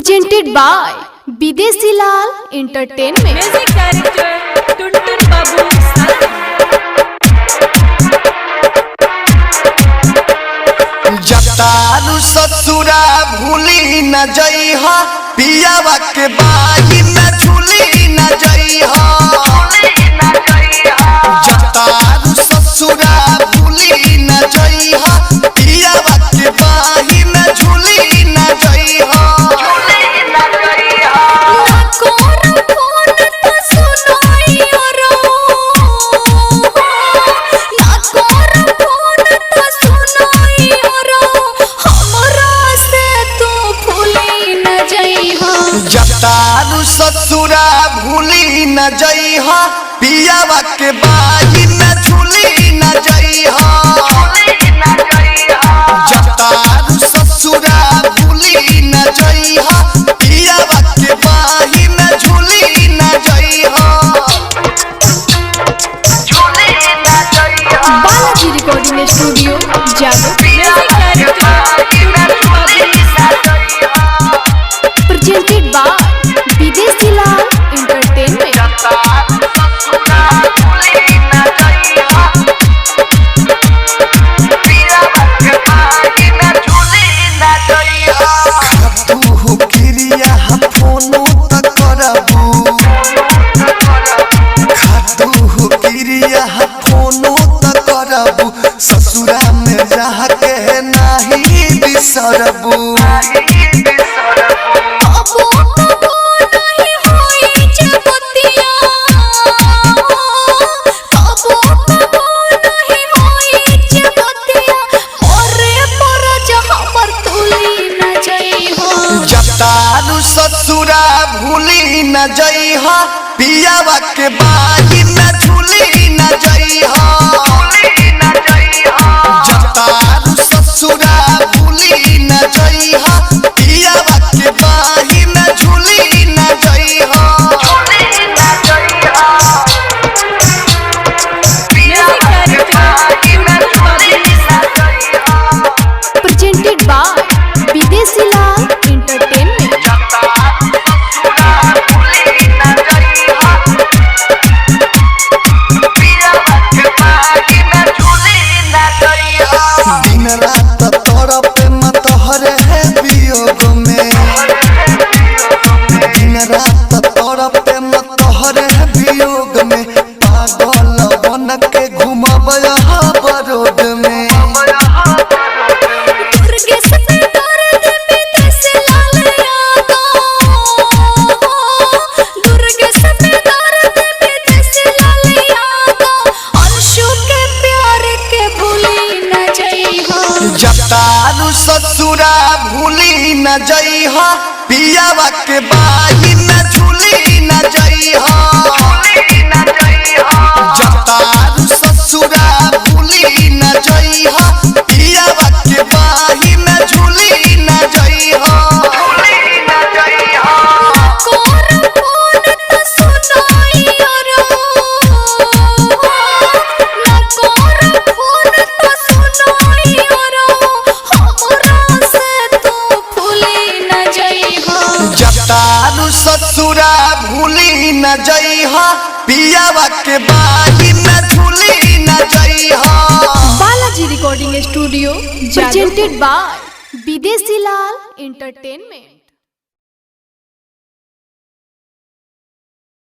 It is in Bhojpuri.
presented by विदेशी लाल एंटरटेनमेंट। म्यूजिक डायरेक्टर टुनटुन बाबू जतारू ससुरा भूली न जइहा, पियावा के बाही में झूली न जइहा। जतारू ससुरा भूली न जइहा, पियावा के बाही में झूली न जइहा। जतारू ससुरा भूली न जइहा, पियावा के बाही में झूली न जइहा। जतारू ससुरा भूली न जइहा, पियावा के बाही में झूली न जइहा। Balaji recording studio Jadav. presented by विदेशी लाल एंटरटेनमेंट। खातू किरिया फोनो त करबू, खातू किरिया फोनो त करबू, ससुरा में रह के नहीं बिसरबू। जतारू ससुरा भूली न जइहा, पियावा के बाही में झूली न जइहा। जतारू ससुरा भूली न जइहा, पियावा के बाही में झूली न जइहा। presented by विदेशी लाल एंटरटेनमेंट। दिन रात तोरा पे मत हरे है वियोग में, दिन रात तोरा पे मत हरे है वियोग में। पागल बन के घूमब यहाँ बरोड में। जतारू ससुरा भूली न जइहा, पियावा के बाही में झूली न जइहा। जतारू ससुरा भूली न जइहा, पियावा के बाही में झूली न जइहा। जतारू ससुरा भूली न जइहा, पियावा के बाही में झूली न जइहा। Balaji recording studio presented by विदेशी लाल एंटरटेनमेंट।